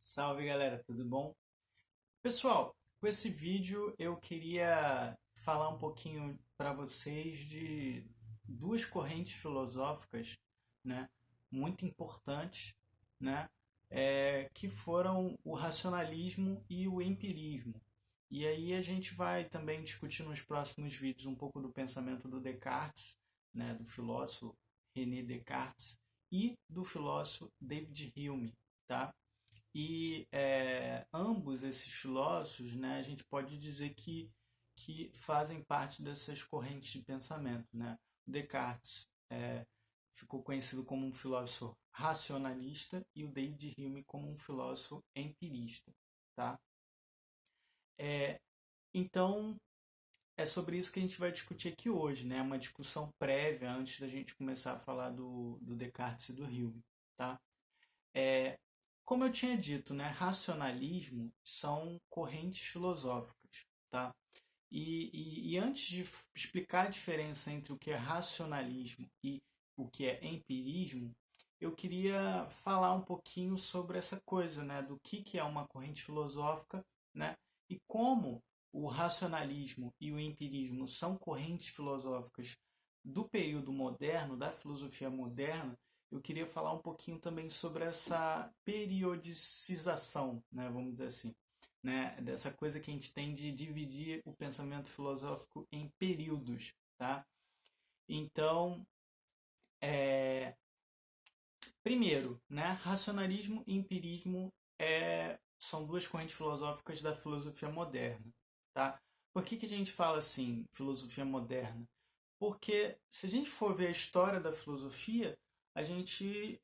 Salve galera, tudo bom? Pessoal, com esse vídeo eu queria falar um pouquinho para vocês de duas correntes filosóficas, né, muito importantes, né, que foram o racionalismo e o empirismo. E aí a gente vai também discutir nos próximos vídeos um pouco do pensamento do Descartes, né, do filósofo René Descartes e do filósofo David Hume, tá? E ambos esses filósofos, né, a gente pode dizer que fazem parte dessas correntes de pensamento. Né? O Descartes ficou conhecido como um filósofo racionalista e o David Hume como um filósofo empirista. Tá? É, então, é sobre isso que a gente vai discutir aqui hoje, né? Uma discussão prévia antes da gente começar a falar do Descartes e do Hume. Tá? É, como eu tinha dito, né, racionalismo são correntes filosóficas, tá? E antes de explicar a diferença entre o que é racionalismo e o que é empirismo, eu queria falar um pouquinho sobre essa coisa, né, do que é uma corrente filosófica, né, e como o racionalismo e o empirismo são correntes filosóficas do período moderno, da filosofia moderna. Eu queria falar um pouquinho também sobre essa periodicização, né, vamos dizer assim, né, dessa coisa que a gente tem de dividir o pensamento filosófico em períodos, tá? Então, primeiro, né, racionalismo e empirismo são duas correntes filosóficas da filosofia moderna, tá? Por que a gente fala assim, filosofia moderna? Porque se a gente for ver a história da filosofia, a gente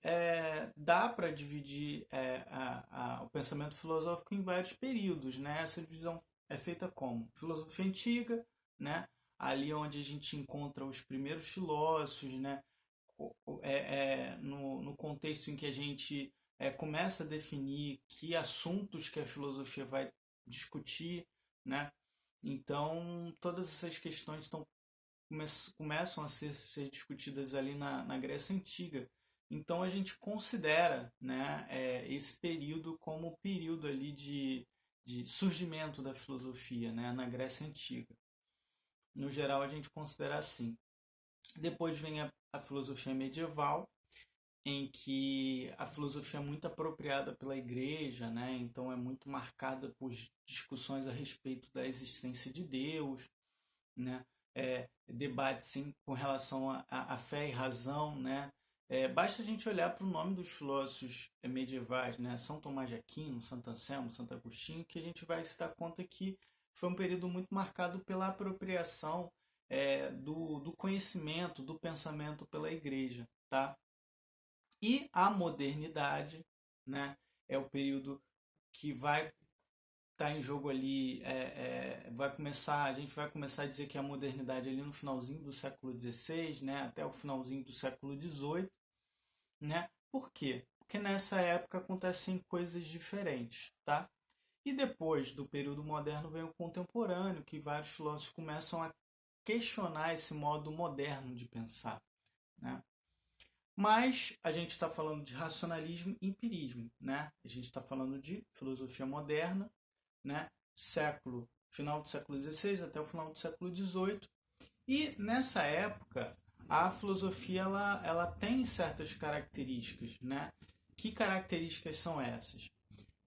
dá para dividir o pensamento filosófico em vários períodos, né? Essa divisão é feita como filosofia antiga, né? Ali onde a gente encontra os primeiros filósofos, né? No contexto em que a gente começa a definir que assuntos que a filosofia vai discutir, né? Então, todas essas questões começam a ser discutidas ali na Grécia Antiga. Então, a gente considera, né, esse período como o período ali de surgimento da filosofia, né, na Grécia Antiga. No geral, a gente considera assim. Depois vem a filosofia medieval, em que a filosofia é muito apropriada pela igreja, né? Então é muito marcada por discussões a respeito da existência de Deus, né? Debate sim com relação à fé e razão, né? Basta a gente olhar para o nome dos filósofos medievais, né? São Tomás de Aquino, Santo Anselmo, Santo Agostinho, que a gente vai se dar conta que foi um período muito marcado pela apropriação do conhecimento, do pensamento pela igreja, tá? E a modernidade, né, é o período que vai estar em jogo ali, vai começar, a gente vai começar a dizer que a modernidade é ali no finalzinho do século XVI, né, até o finalzinho do século XVIII, né? Por quê? Porque nessa época acontecem coisas diferentes, tá? E depois do período moderno vem o contemporâneo, que vários filósofos começam a questionar esse modo moderno de pensar, né? Mas a gente está falando de racionalismo e empirismo, né? A gente está falando de filosofia moderna, né? Final do século XVI até o final do século XVIII. E nessa época, a filosofia ela tem certas características, né? Que características são essas?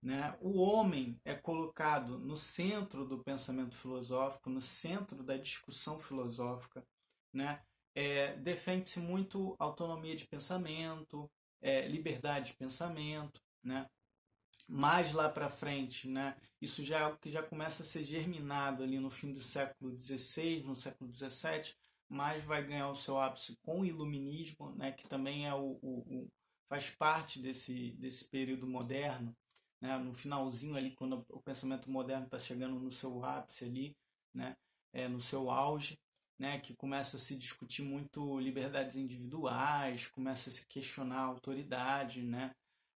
Né? O homem é colocado no centro do pensamento filosófico, no centro da discussão filosófica, né? Defende-se muito autonomia de pensamento, liberdade de pensamento, né? Mais lá para frente, né? Isso já é algo que já começa a ser germinado ali no fim do século XVI, no século XVII, mas vai ganhar o seu ápice com o iluminismo, né? Que também é faz parte desse período moderno, né? No finalzinho ali, quando o pensamento moderno está chegando no seu ápice ali, né? No seu auge, né? Que começa a se discutir muito liberdades individuais, começa a se questionar a autoridade, né?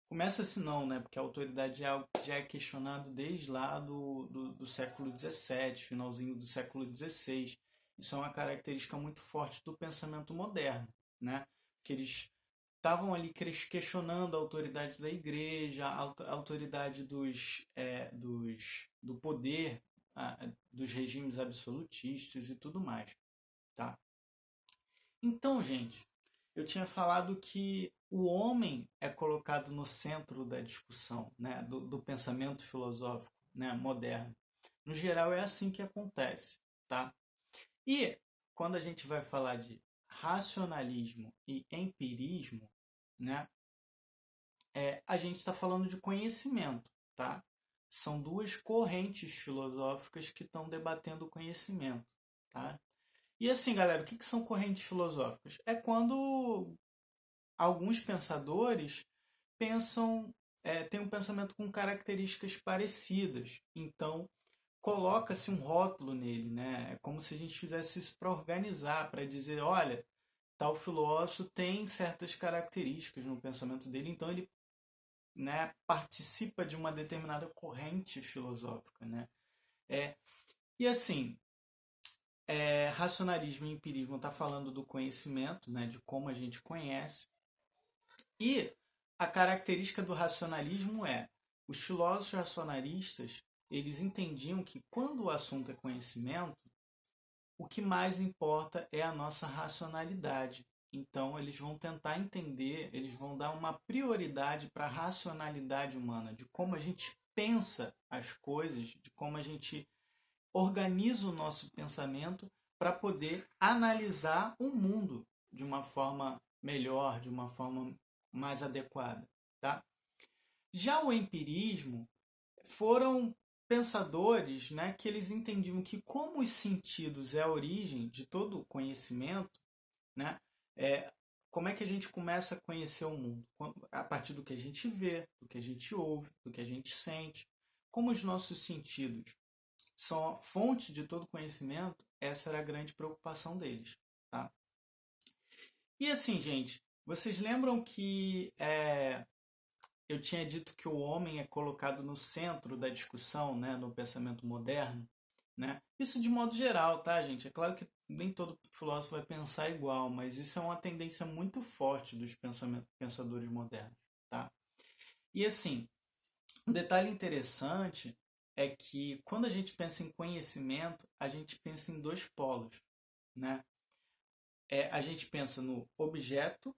Começa assim não, né? Porque a autoridade é algo que já é questionado desde lá do século XVII, finalzinho do século XVI. Isso é uma característica muito forte do pensamento moderno, né? Que eles estavam ali questionando a autoridade da igreja, a autoridade do poder, dos regimes absolutistas e tudo mais, tá? Então, gente, eu tinha falado que o homem é colocado no centro da discussão, né, do pensamento filosófico, né, moderno. No geral, é assim que acontece, tá? E quando a gente vai falar de racionalismo e empirismo, né, a gente está falando de conhecimento, tá? São duas correntes filosóficas que estão debatendo o conhecimento, tá? E assim, galera, o que são correntes filosóficas? É quando alguns pensadores pensam, têm um pensamento com características parecidas. Então, coloca-se um rótulo nele, né? É como se a gente fizesse isso para organizar, para dizer, olha, tal filósofo tem certas características no pensamento dele, então ele, né, participa de uma determinada corrente filosófica, né? E assim, racionalismo e empirismo está falando do conhecimento, né, de como a gente conhece. E a característica do racionalismo é, os filósofos racionalistas, eles entendiam que quando o assunto é conhecimento, o que mais importa é a nossa racionalidade. Então, eles vão tentar entender, eles vão dar uma prioridade para a racionalidade humana, de como a gente pensa as coisas, de como a gente organiza o nosso pensamento para poder analisar o mundo de uma forma melhor, de uma forma mais adequada, tá? Já o empirismo foram pensadores, né, que eles entendiam que como os sentidos é a origem de todo o conhecimento, né, como é que a gente começa a conhecer o mundo? A partir do que a gente vê, do que a gente ouve, do que a gente sente. Como os nossos sentidos são a fonte de todo conhecimento, essa era a grande preocupação deles, tá? E assim, gente, vocês lembram que eu tinha dito que o homem é colocado no centro da discussão, né, no pensamento moderno, né? Isso de modo geral, tá, gente? É claro que nem todo filósofo vai pensar igual, mas isso é uma tendência muito forte dos pensadores modernos, tá? E assim, um detalhe interessante é que quando a gente pensa em conhecimento, a gente pensa em dois polos, né? A gente pensa no objeto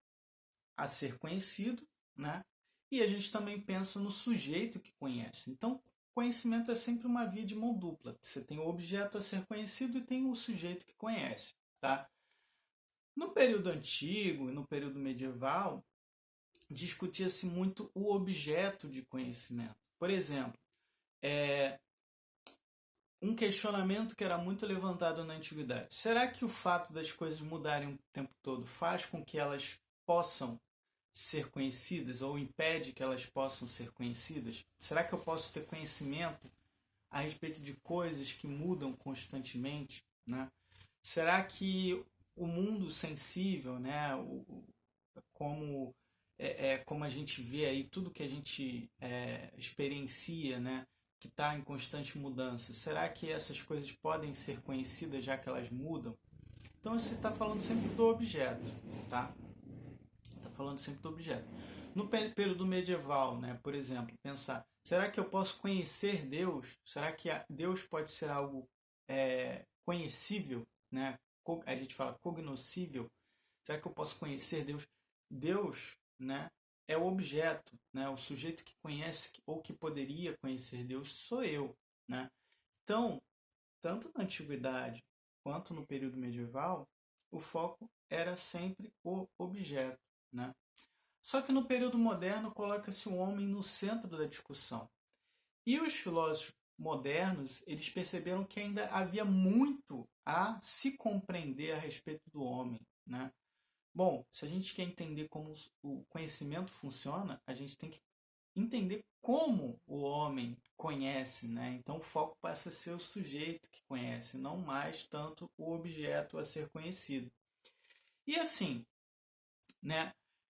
a ser conhecido, né? E a gente também pensa no sujeito que conhece. Então, conhecimento é sempre uma via de mão dupla. Você tem o objeto a ser conhecido e tem o sujeito que conhece, tá? No período antigo e no período medieval, discutia-se muito o objeto de conhecimento. Por exemplo, um questionamento que era muito levantado na antiguidade. Será que o fato das coisas mudarem o tempo todo faz com que elas possam ser conhecidas ou impede que elas possam ser conhecidas? Será que eu posso ter conhecimento a respeito de coisas que mudam constantemente, né? Será que o mundo sensível, né, como a gente vê aí tudo que a gente experiencia, né, que está em constante mudança, será que essas coisas podem ser conhecidas já que elas mudam? Então você está falando sempre do objeto, tá? Está falando sempre do objeto. No período medieval, né, por exemplo, pensar, será que eu posso conhecer Deus? Será que Deus pode ser algo conhecível, né? A gente fala cognoscível. Será que eu posso conhecer Deus? Deus, né, é o objeto, né? O sujeito que conhece ou que poderia conhecer Deus sou eu, né? Então, tanto na antiguidade quanto no período medieval, o foco era sempre o objeto, né? Só que no período moderno coloca-se o homem no centro da discussão. E os filósofos modernos, eles perceberam que ainda havia muito a se compreender a respeito do homem, né? Bom, se a gente quer entender como o conhecimento funciona, a gente tem que entender como o homem conhece, né? Então o foco passa a ser o sujeito que conhece, não mais tanto o objeto a ser conhecido. E assim, né?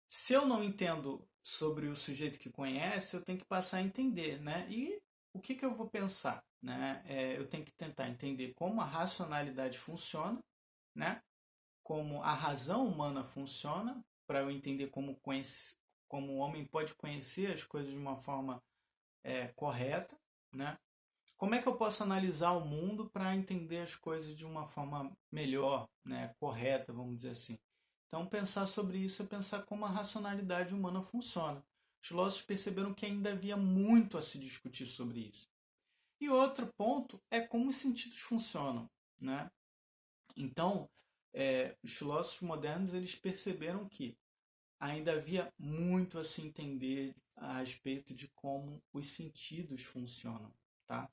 Se eu não entendo sobre o sujeito que conhece, eu tenho que passar a entender, né? E o que eu vou pensar, né? Eu tenho que tentar entender como a racionalidade funciona, né? Como a razão humana funciona, para eu entender como o homem pode conhecer as coisas de uma forma correta, né? Como é que eu posso analisar o mundo para entender as coisas de uma forma melhor, né? Correta, vamos dizer assim. Então, pensar sobre isso é pensar como a racionalidade humana funciona. Os filósofos perceberam que ainda havia muito a se discutir sobre isso. E outro ponto é como os sentidos funcionam, né? Então, os filósofos modernos eles perceberam que ainda havia muito a se entender a respeito de como os sentidos funcionam, tá?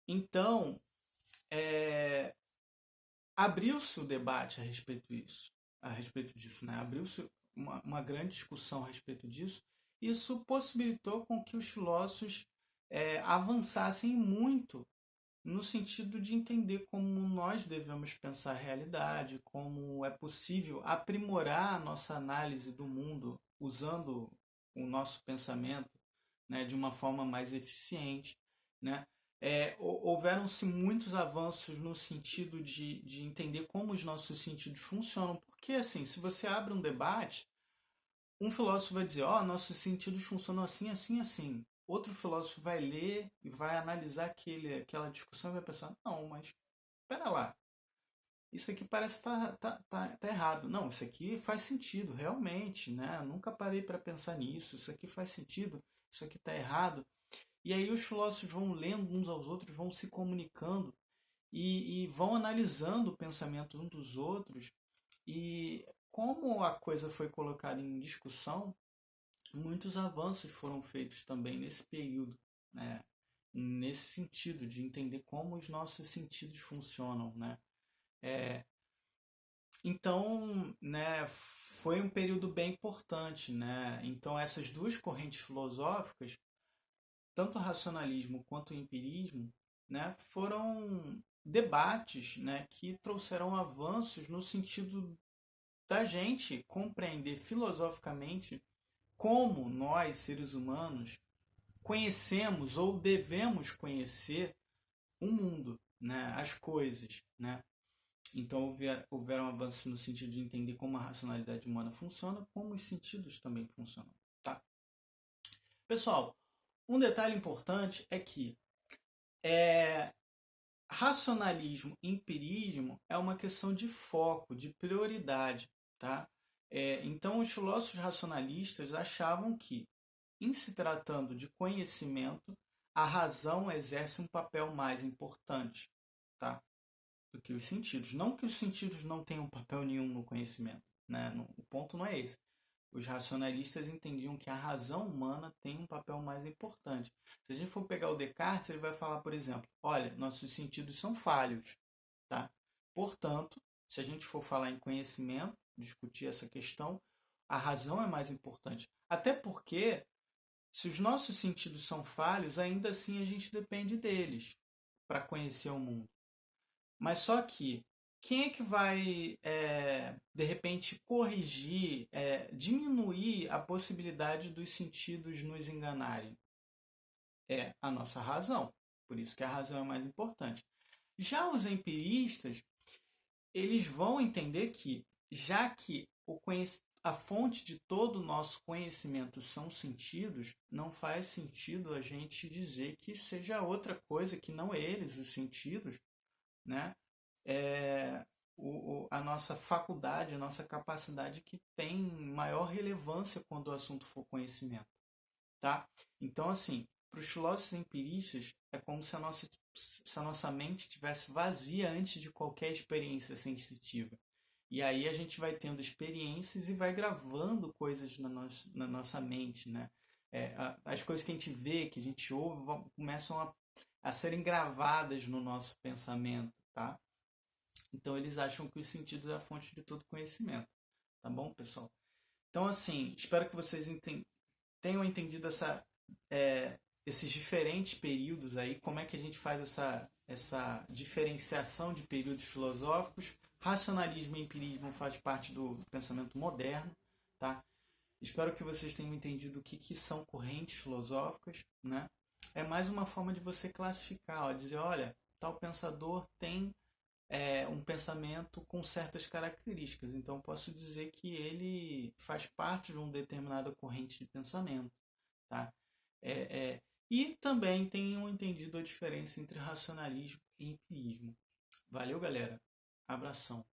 Então, abriu-se o debate a respeito disso, né? Abriu-se uma grande discussão a respeito disso. Isso possibilitou com que os filósofos avançassem muito no sentido de entender como nós devemos pensar a realidade, como é possível aprimorar a nossa análise do mundo usando o nosso pensamento, né, de uma forma mais eficiente, né? Houveram-se muitos avanços no sentido de entender como os nossos sentidos funcionam, porque assim, se você abre um debate, um filósofo vai dizer, nossos sentidos funcionam assim, assim, assim. Outro filósofo vai ler e vai analisar aquela discussão e vai pensar, não, mas espera lá, isso aqui parece tá errado. Não, isso aqui faz sentido, realmente, né? Eu nunca parei para pensar nisso, isso aqui faz sentido, isso aqui está errado. E aí os filósofos vão lendo uns aos outros, vão se comunicando e vão analisando o pensamento uns dos outros. E como a coisa foi colocada em discussão, muitos avanços foram feitos também nesse período, né? Nesse sentido de entender como os nossos sentidos funcionam, né? Então, né, foi um período bem importante, né? Então essas duas correntes filosóficas, tanto o racionalismo quanto o empirismo, né, foram debates, né, que trouxeram avanços no sentido da gente compreender filosoficamente como nós, seres humanos, conhecemos ou devemos conhecer o mundo, né, as coisas, né? Então houveram avanços no sentido de entender como a racionalidade humana funciona, como os sentidos também funcionam, tá? Pessoal, um detalhe importante é que racionalismo e empirismo é uma questão de foco, de prioridade, tá? Então os filósofos racionalistas achavam que, em se tratando de conhecimento, a razão exerce um papel mais importante, tá? Do que os sentidos. Não que os sentidos não tenham papel nenhum no conhecimento, né? O ponto não é esse. Os racionalistas entendiam que a razão humana tem um papel mais importante. Se a gente for pegar o Descartes, ele vai falar, por exemplo, olha, nossos sentidos são falhos, tá? Portanto, se a gente for falar em conhecimento, discutir essa questão, a razão é mais importante. Até porque, se os nossos sentidos são falhos, ainda assim a gente depende deles para conhecer o mundo. Mas só que quem é que vai, de repente, corrigir, diminuir a possibilidade dos sentidos nos enganarem? É a nossa razão. Por isso que a razão é mais importante. Já os empiristas, eles vão entender que, já que a fonte de todo o nosso conhecimento são sentidos, não faz sentido a gente dizer que seja outra coisa que não eles, os sentidos, né? A nossa faculdade, a nossa capacidade que tem maior relevância quando o assunto for conhecimento, tá? Então, assim, para os filósofos empiristas, é como se a nossa mente estivesse vazia antes de qualquer experiência sensitiva. E aí a gente vai tendo experiências e vai gravando coisas na nossa mente, né? As coisas que a gente vê, que a gente ouve, começam a serem gravadas no nosso pensamento, tá? Então eles acham que os sentidos é a fonte de todo conhecimento. Tá bom, pessoal? Então, assim, espero que vocês tenham entendido esses diferentes períodos aí, como é que a gente faz essa diferenciação de períodos filosóficos. Racionalismo e empirismo faz parte do pensamento moderno, tá? Espero que vocês tenham entendido o que são correntes filosóficas, né? É mais uma forma de você classificar, dizer, olha, tal pensador tem um pensamento com certas características. Então, posso dizer que ele faz parte de uma determinada corrente de pensamento. Tá? E também tenho entendido a diferença entre racionalismo e empirismo. Valeu, galera. Abração.